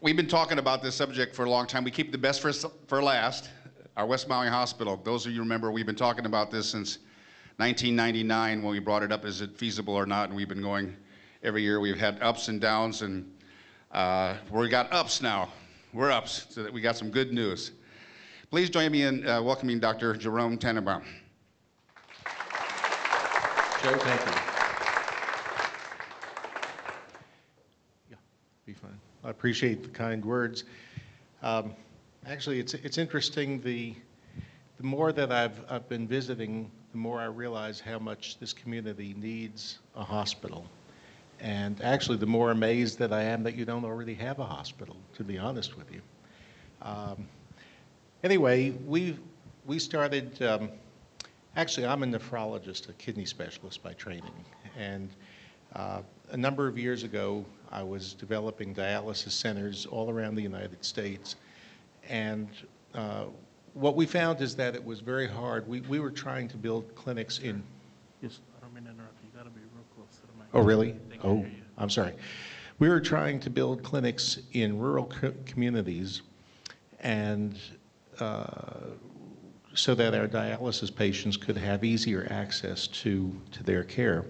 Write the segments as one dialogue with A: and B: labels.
A: we've been talking about this subject for a long time. We keep the best for last, our West Maui Hospital. Those of you remember, we've been talking about this since 1999 when we brought it up, is it feasible or not, and we've been going every year. We've had ups and downs, and we got ups now. We're ups, so that we got some good news. Please join me in welcoming Dr. Jerome Tannenbaum.
B: Joe, thank you. Yeah, be fine. I appreciate the kind words. Actually, it's interesting. The more that I've been visiting, the more I realize how much this community needs a hospital. And actually, the more amazed that I am that you don't already have a hospital, to be honest with you. Anyway, we started, actually I'm a nephrologist, a kidney specialist by training. And a number of years ago, I was developing dialysis centers all around the United States. And what we found is that it was very hard. We were trying to build clinics in...
C: Yes, I don't mean to interrupt you. You got to be real close to the mic.
B: Oh, really?
C: Oh,
B: I'm sorry. We were trying to build clinics in rural communities, and so that our dialysis patients could have easier access to their care.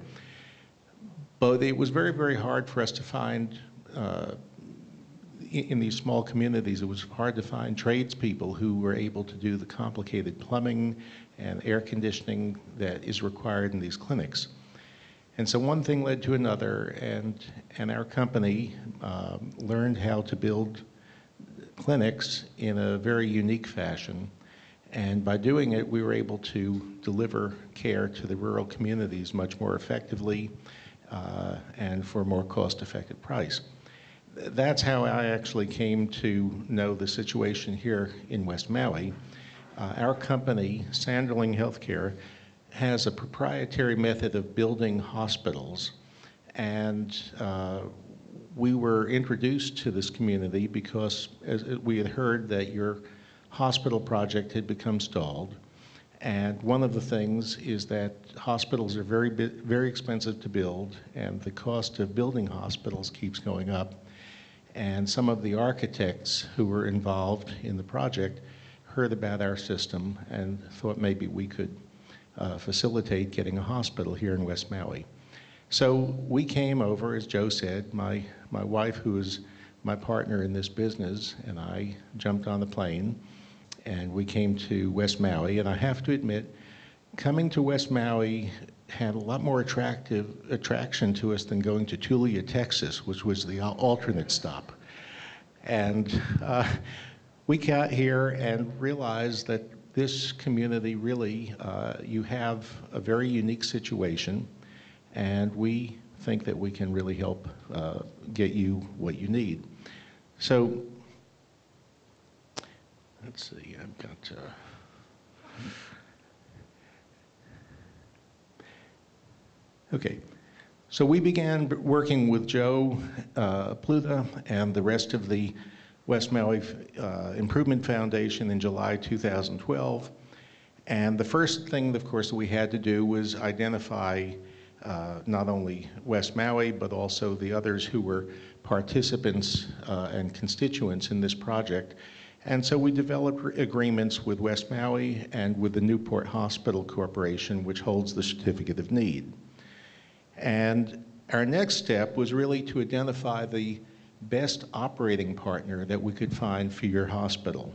B: But it was very, very hard for us to find, in these small communities, it was hard to find tradespeople who were able to do the complicated plumbing and air conditioning that is required in these clinics. And so one thing led to another, and our company learned how to build clinics in a very unique fashion. And by doing it, we were able to deliver care to the rural communities much more effectively and for a more cost-effective price. That's how I actually came to know the situation here in West Maui. Our company, Sanderling Healthcare, has a proprietary method of building hospitals, and we were introduced to this community because we had heard that your hospital project had become stalled, and one of the things is that hospitals are very expensive to build, and the cost of building hospitals keeps going up, and some of the architects who were involved in the project heard about our system and thought maybe we could facilitate getting a hospital here in West Maui. So we came over, as Joe said, my wife, who is my partner in this business, and I jumped on the plane, and we came to West Maui. And I have to admit, coming to West Maui had a lot more attraction to us than going to Tulia, Texas, which was the alternate stop. And we got here and realized that this community really, you have a very unique situation, and we think that we can really help get you what you need. So, let's see, I've got, okay. So we began working with Joe Pluta and the rest of the West Maui Improvement Foundation in July 2012. And the first thing, of course, that we had to do was identify not only West Maui, but also the others who were participants and constituents in this project. And so we developed agreements with West Maui and with the Newport Hospital Corporation, which holds the Certificate of Need. And our next step was really to identify the best operating partner that we could find for your hospital.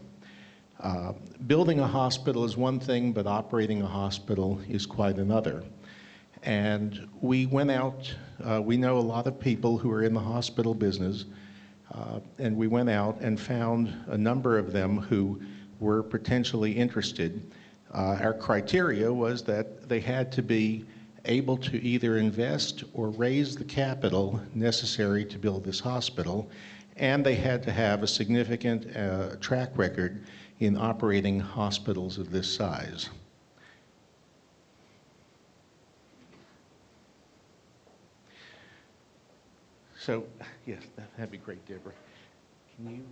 B: Building a hospital is one thing, but operating a hospital is quite another. And we went out, we know a lot of people who are in the hospital business, and we went out and found a number of them who were potentially interested. Our criteria was that they had to be able to either invest or raise the capital necessary to build this hospital, and they had to have a significant track record in operating hospitals of this size. So, yes, that'd be great, Deborah. Can you,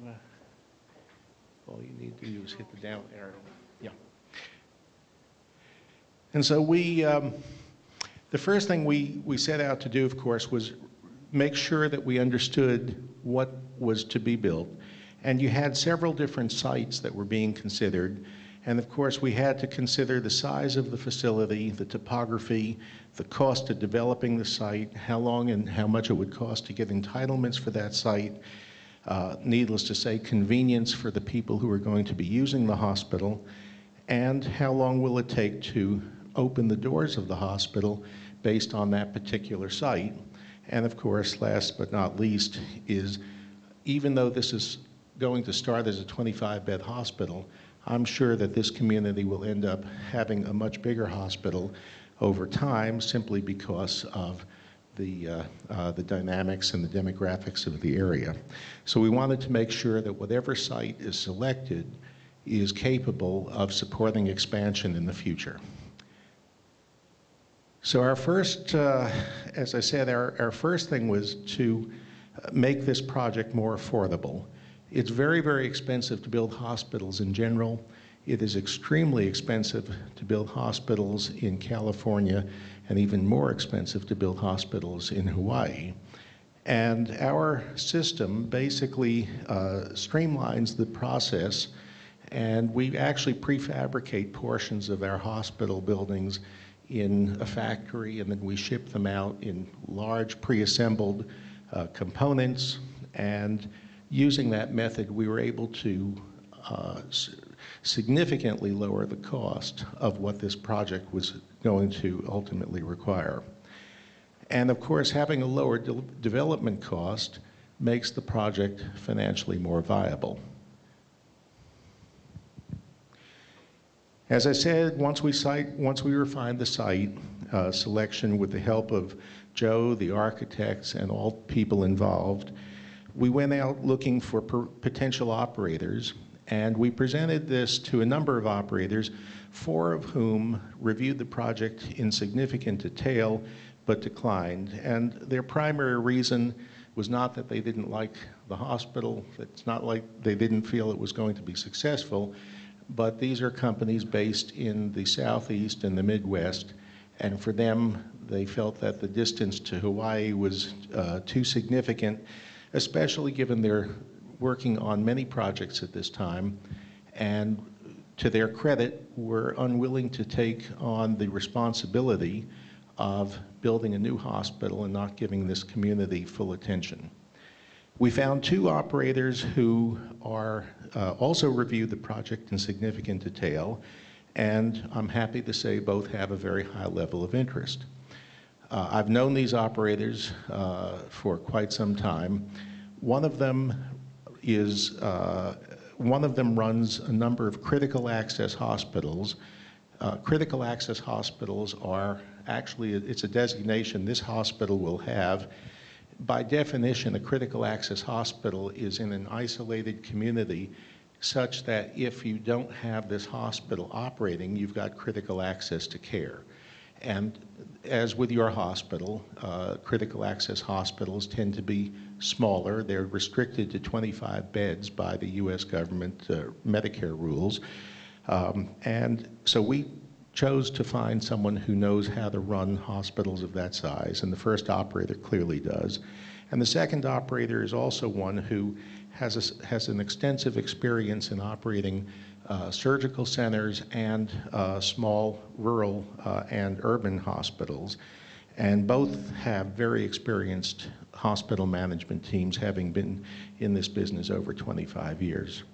B: all you need to do is hit the down arrow. Yeah. And so we, the first thing we set out to do, of course, was make sure that we understood what was to be built, and you had several different sites that were being considered. And of course, we had to consider the size of the facility, the topography, the cost of developing the site, how long and how much it would cost to get entitlements for that site, needless to say, convenience for the people who are going to be using the hospital, and how long will it take to open the doors of the hospital based on that particular site. And of course, last but not least, is even though this is going to start as a 25-bed hospital, I'm sure that this community will end up having a much bigger hospital over time simply because of the dynamics and the demographics of the area. So we wanted to make sure that whatever site is selected is capable of supporting expansion in the future. So our first, as I said, our first thing was to make this project more affordable. It's very, very expensive to build hospitals in general. It is extremely expensive to build hospitals in California, and even more expensive to build hospitals in Hawaii. And our system basically streamlines the process, and we actually prefabricate portions of our hospital buildings in a factory, and then we ship them out in large pre-assembled components. And using that method, we were able to significantly lower the cost of what this project was going to ultimately require. And of course, having a lower development cost makes the project financially more viable. As I said, once we refined the site selection with the help of Joe, the architects, and all people involved, we went out looking for potential operators, and we presented this to a number of operators, 4 of whom reviewed the project in significant detail but declined. And their primary reason was not that they didn't like the hospital, it's not like they didn't feel it was going to be successful, but these are companies based in the Southeast and the Midwest, and for them, they felt that the distance to Hawaii was too significant, especially given they're working on many projects at this time, and to their credit, were unwilling to take on the responsibility of building a new hospital and not giving this community full attention. We found 2 operators who are also reviewed the project in significant detail, and I'm happy to say both have a very high level of interest. I've known these operators for quite some time. One of them runs a number of critical access hospitals. Critical access hospitals are actually, it's a designation this hospital will have. By definition, a critical access hospital is in an isolated community such that if you don't have this hospital operating, you've got critical access to care. And as with your hospital, critical access hospitals tend to be smaller. They're restricted to 25 beds by the US government Medicare rules. And so we chose to find someone who knows how to run hospitals of that size, and the first operator clearly does. And the second operator is also one who has an extensive experience in operating surgical centers and small rural and urban hospitals. And both have very experienced hospital management teams, having been in this business over 25 years.